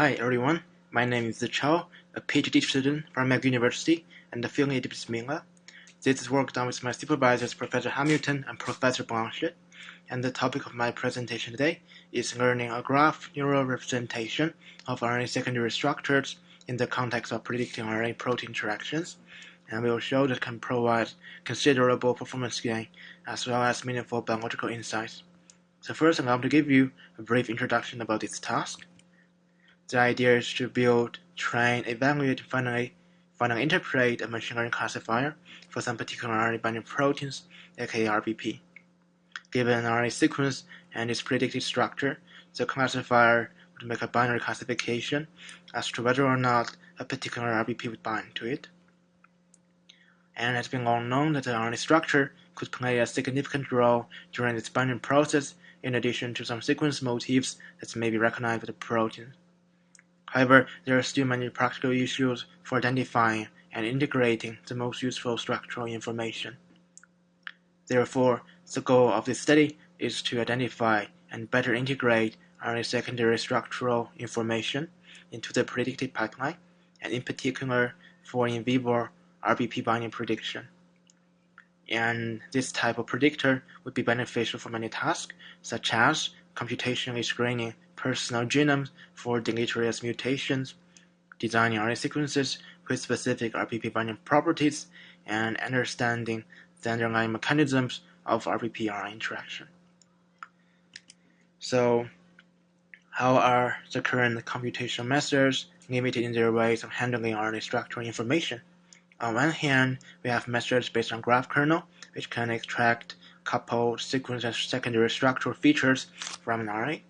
Hi everyone, my name is Zichao, a PhD student from Meg University and affiliated with Mingla. This is work done with my supervisors Professor Hamilton and Professor Blanchet, and the topic of my presentation today is learning a graph neural representation of RNA secondary structures in the context of predicting RNA-protein interactions, and we will show that it can provide considerable performance gain as well as meaningful biological insights. So first, I'm going to give you a brief introduction about this task. The idea is to build, train, evaluate, and finally interpret a machine learning classifier for some particular RNA binding proteins, aka RBP. Given an RNA sequence and its predicted structure, the classifier would make a binary classification as to whether or not a particular RBP would bind to it. And it has been long known that the RNA structure could play a significant role during its binding process, in addition to some sequence motifs that may be recognized with the protein. However, there are still many practical issues for identifying and integrating the most useful structural information. Therefore, the goal of this study is to identify and better integrate RNA secondary structural information into the predicted pipeline, and in particular for in vivo RBP binding prediction. And this type of predictor would be beneficial for many tasks, such as computationally screening personal genomes for deleterious mutations, designing RNA sequences with specific RBP binding properties, and understanding the underlying mechanisms of RBP-RNA interaction. So, how are the current computational methods limited in their ways of handling RNA structural information? On one hand, we have methods based on graph kernel, which can extract coupled sequence and secondary structural features from an RNA.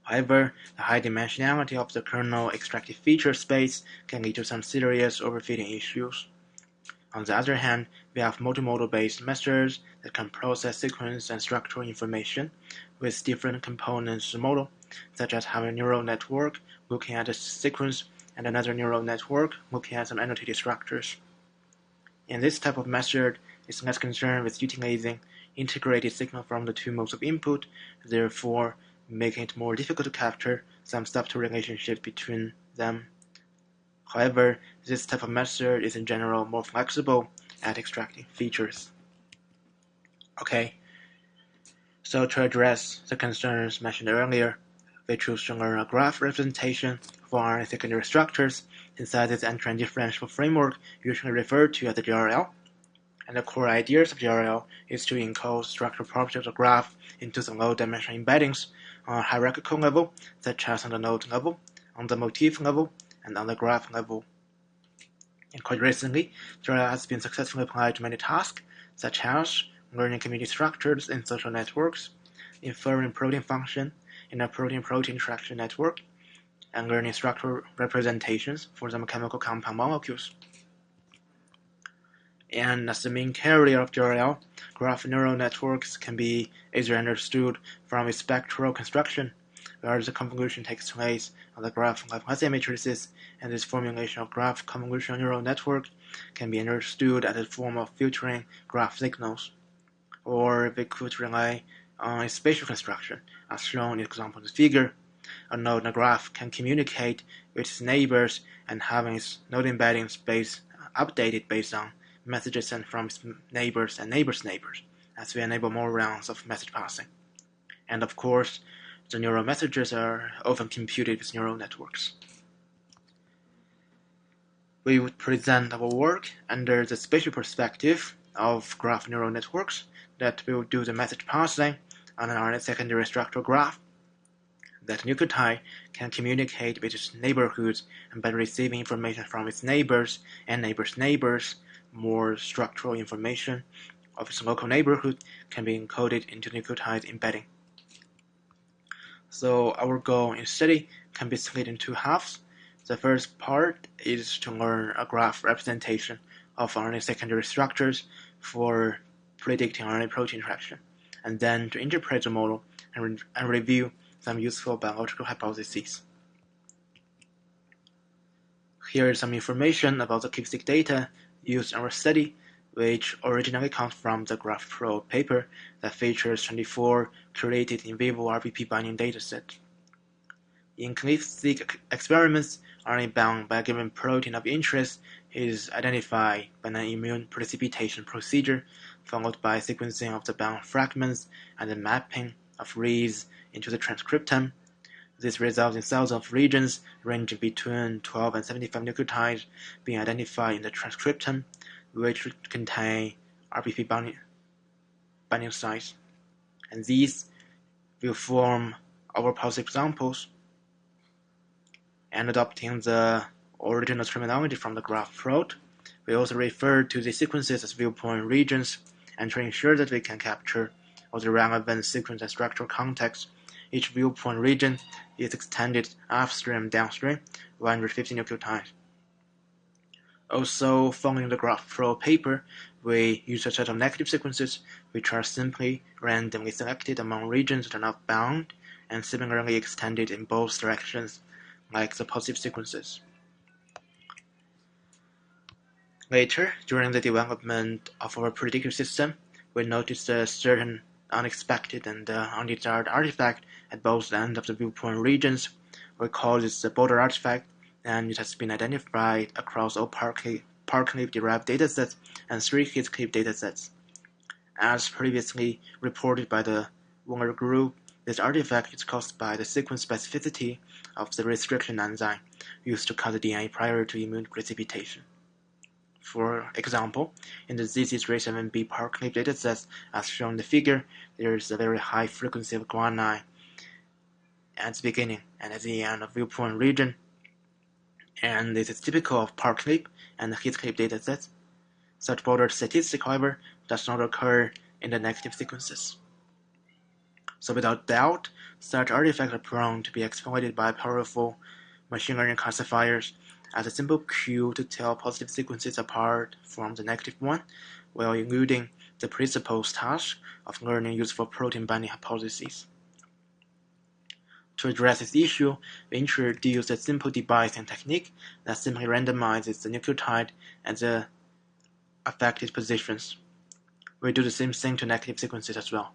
However, the high dimensionality of the kernel extracted feature space can lead to some serious overfitting issues. On the other hand, we have multimodal-based methods that can process sequence and structural information with different components of the model, such as having a neural network looking at a sequence and another neural network looking at some annotated structures. And this type of method is less concerned with utilizing integrated signal from the two modes of input, therefore making it more difficult to capture some subtle relationship between them. However, this type of method is in general more flexible at extracting features. Okay, so to address the concerns mentioned earlier, we choose to learn a graph representation for RNA secondary structures inside this entrant differential framework usually referred to as the GRL. And the core ideas of GRL is to encode structural properties of the graph into the low-dimensional embeddings on a hierarchical level, such as on the node level, on the motif level, and on the graph level. And quite recently, GRL has been successfully applied to many tasks, such as learning community structures in social networks, inferring protein function in a protein-protein interaction network, and learning structural representations for some chemical compound molecules. And as the main carrier of GRL, graph neural networks can be easily understood from its spectral construction, where the convolution takes place on the graph Laplacian matrices, and this formulation of graph convolutional neural network can be understood as a form of filtering graph signals. Or we could rely on its spatial construction, as shown in the example in the figure. A node in a graph can communicate with its neighbors and having its node embedding space updated based on messages sent from its neighbors and neighbors' neighbors, as we enable more rounds of message passing. And of course, the neural messages are often computed with neural networks. We would present our work under the spatial perspective of graph neural networks that will do the message passing on an RNA secondary structural graph. That nucleotide can communicate with its neighborhoods, and by receiving information from its neighbors and neighbors' neighbors, more structural information of its local neighborhood can be encoded into nucleotide embedding. So our goal in study can be split in two halves. The first part is to learn a graph representation of RNA secondary structures for predicting RNA-protein interaction, and then to interpret the model and review some useful biological hypotheses. Here is some information about the QuickSeq data used in our study, which originally comes from the GraphPro paper that features 24 curated in vivo RBP binding datasets. In click-seq experiments, RNA bound by a given protein of interest is identified by an immune precipitation procedure, followed by sequencing of the bound fragments and the mapping of reads into the transcriptome. This results in thousands of regions ranging between 12 and 75 nucleotides being identified in the transcriptome, which contain RBP binding sites. And these will form our positive examples. And adopting the original terminology from the graph plot, we also refer to the sequences as viewpoint regions, and to ensure that we can capture all the relevant sequence and structural context. Each viewpoint region is extended upstream and downstream 150 nucleotides. Also, following the graph plot paper, we use a set of negative sequences which are simply randomly selected among regions that are not bound and similarly extended in both directions, like the positive sequences. Later, during the development of our predictive system, we noticed a certain unexpected and undesired artifact at both ends of the viewpoint regions. We call this the border artifact, and it has been identified across all Park-derived datasets and 3 hit-clip datasets. As previously reported by the Wonger group, this artifact is caused by the sequence specificity of the restriction enzyme used to cut the DNA prior to immune precipitation. For example, in the ZZ37B Park-clip datasets, as shown in the figure, there is a very high frequency of guanine at the beginning and at the end of viewpoint region, and this is typical of Park-clip and hit-clip datasets. Such border statistic, however, does not occur in the negative sequences. So without doubt, such artifacts are prone to be exploited by powerful machine learning classifiers as a simple cue to tell positive sequences apart from the negative one, while eluding the presupposed task of learning useful protein binding hypotheses. To address this issue, we introduced a simple debiasing technique that simply randomizes the nucleotide at the affected positions. We do the same thing to negative sequences as well.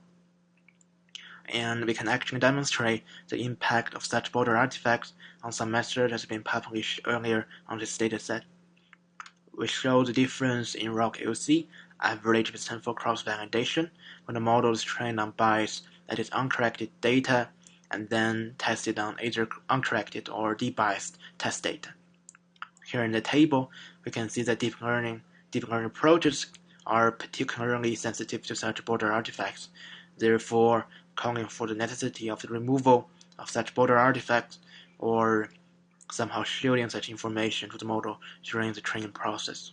And we can actually demonstrate the impact of such border artifacts on some method that has been published earlier on this dataset. We show the difference in ROC-LC, average for cross-validation, when the model is trained on bias, that is uncorrected data, and then tested on either uncorrected or debiased test data. Here in the table, we can see that deep learning approaches are particularly sensitive to such border artifacts, therefore calling for the necessity of the removal of such border artifacts or somehow shielding such information to the model during the training process.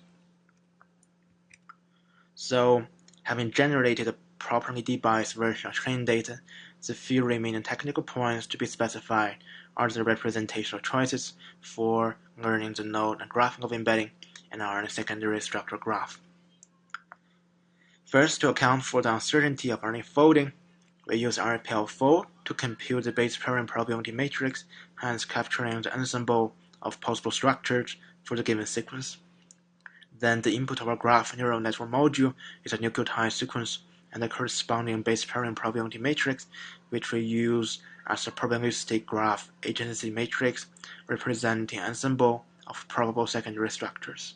So, having generated a properly debiased version of training data, the few remaining technical points to be specified are the representational choices for learning the node and graphing of embedding in our secondary structural graph. First, to account for the uncertainty of RNA folding, we use RNA fold to compute the base pairing probability matrix, hence capturing the ensemble of possible structures for the given sequence. Then the input of our graph neural network module is a nucleotide sequence and the corresponding base pairing probability matrix, which we use as a probabilistic graph agency matrix representing ensemble of probable secondary structures.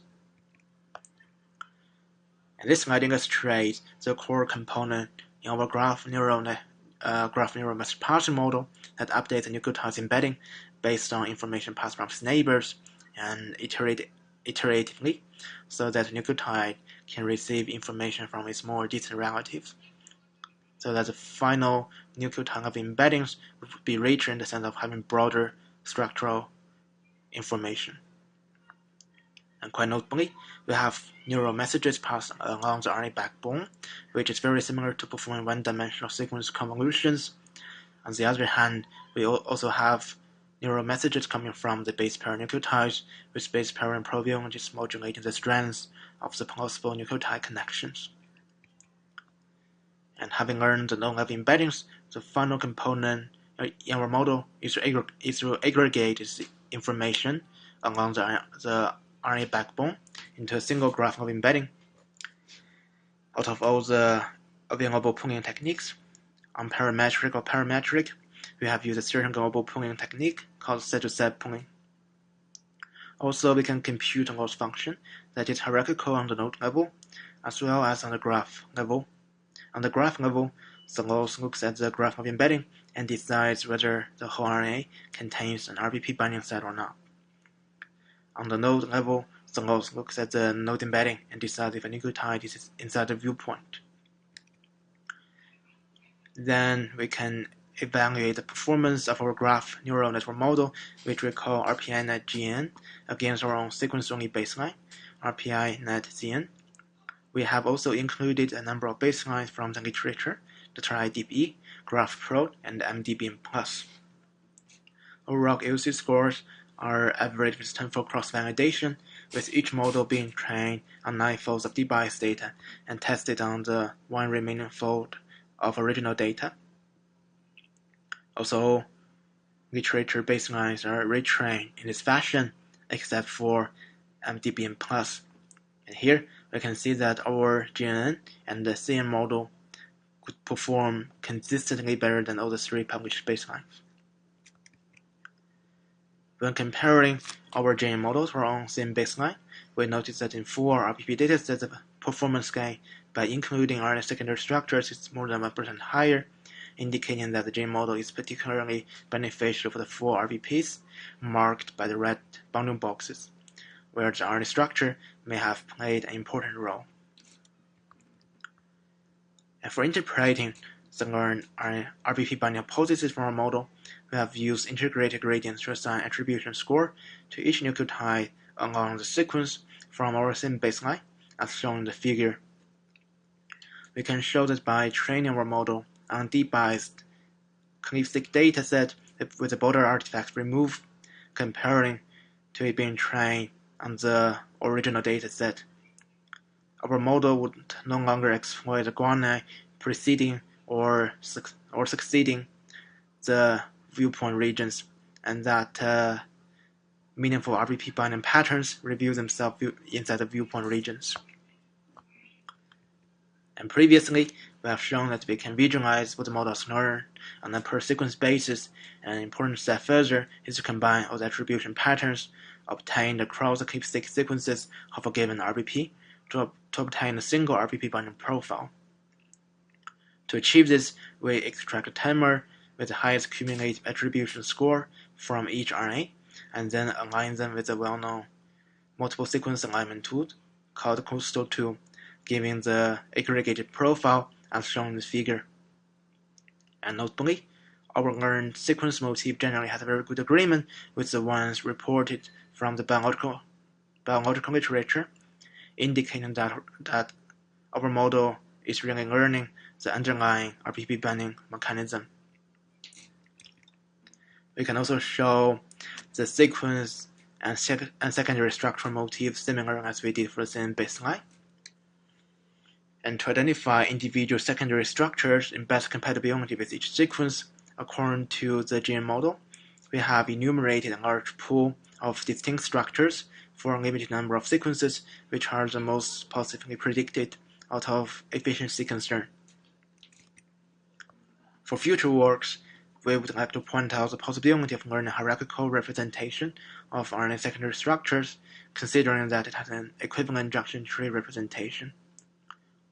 And this slide illustrates the core component in our graph neural master partition model that updates the nucleotide embedding based on information passed from its neighbors and iteratively, so that the nucleotide can receive information from its more distant relatives, so that the final nucleotide of embeddings would be richer in the sense of having broader structural information. And quite notably, we have neural messages passed along the RNA backbone, which is very similar to performing one-dimensional sequence convolutions. On the other hand, we also have neural messages coming from the base pair nucleotides, with base pairing probabilities modulating the strengths of the possible nucleotide connections. And having learned the low-level embeddings, the final component in our model is to aggregate this information along the RNA backbone into a single graph of embedding. Out of all the available pooling techniques, on parametric or parametric, we have used a certain global pooling technique called set-to-set pooling. Also, we can compute a loss function that is hierarchical on the node level, as well as on the graph level. On the graph level, the loss looks at the graph of embedding and decides whether the whole RNA contains an RBP binding site or not. On the node level, the loss looks at the node embedding and decides if a nucleotide is inside the viewpoint. Then we can evaluate the performance of our graph neural network model, which we call RPI-NET-GN, against our own sequence-only baseline, RPI-NET-ZN. We have also included a number of baselines from the literature that are IDBE, GraphPro, and MDBM+. Overall AUC scores are averaged with tenfold cross-validation, with each model being trained on 9 folds of debiased data and tested on the 1 remaining fold of original data. Also, literature baselines are retrained in this fashion, except for MDBM+. And here, we can see that our GNN and the CN model could perform consistently better than all the 3 published baselines. When comparing our GNN model to our own CN baseline, we notice that in 4 RPP datasets, the performance gain by including RNA secondary structures is more than 1% higher, indicating that the GNN model is particularly beneficial for the 4 RPPs marked by the red bounding boxes, where the RNA structure may have played an important role. And for interpreting the learned RBP binding hypothesis from our model, we have used integrated gradients to assign attribution score to each nucleotide along the sequence from our same baseline, as shown in the figure. We can show that by training our model on debiased clip-stick dataset with the border artifacts removed, comparing to it being trained on the original dataset, our model would no longer exploit the guanine preceding or succeeding the viewpoint regions, and that meaningful RBP binding patterns reveal themselves inside the viewpoint regions. And previously, we have shown that we can visualize what the model has learned on a per-sequence basis, and an important step further is to combine all the attribution patterns obtained across the clip-stick sequences of a given RBP to obtain a single RBP binding profile. To achieve this, we extract a timer with the highest cumulative attribution score from each RNA, and then align them with the well-known multiple sequence alignment tool called Coastal tool, giving the aggregated profile as shown in the figure. And notably, our learned sequence motif generally has a very good agreement with the ones reported from the biological literature, indicating that our model is really learning the underlying RBP binding mechanism. We can also show the sequence and secondary structural motifs similar as we did for the same baseline. And to identify individual secondary structures in best compatibility with each sequence, according to the GN model, we have enumerated a large pool of distinct structures for a limited number of sequences, which are the most positively predicted out of efficiency concern. For future works, we would like to point out the possibility of learning hierarchical representation of RNA secondary structures, considering that it has an equivalent junction tree representation,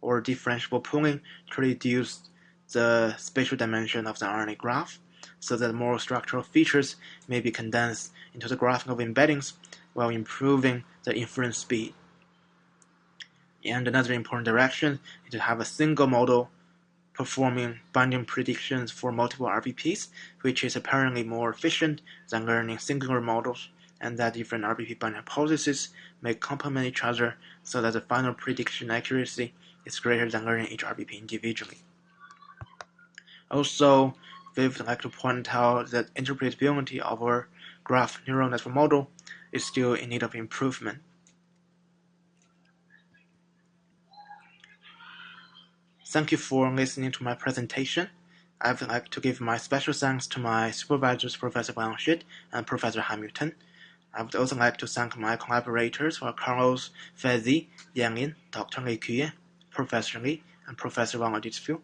or differentiable pooling to reduce the spatial dimension of the RNA graph, so that more structural features may be condensed into the graphical embeddings while improving the inference speed. And another important direction is to have a single model performing binding predictions for multiple RBPs, which is apparently more efficient than learning singular models, and that different RBP binding hypotheses may complement each other so that the final prediction accuracy is greater than learning each RBP individually. Also, we would like to point out that interpretability of our graph neural network model is still in need of improvement. Thank you for listening to my presentation. I would like to give my special thanks to my supervisors, Professor Blanchett and Professor Hamilton. I would also like to thank my collaborators, Carlos Fezzi, Yang Lin, Dr. Li Kuye, Professor Li, and Professor Wang Jitzfiu,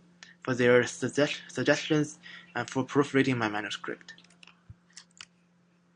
for their suggestions and for proofreading my manuscript.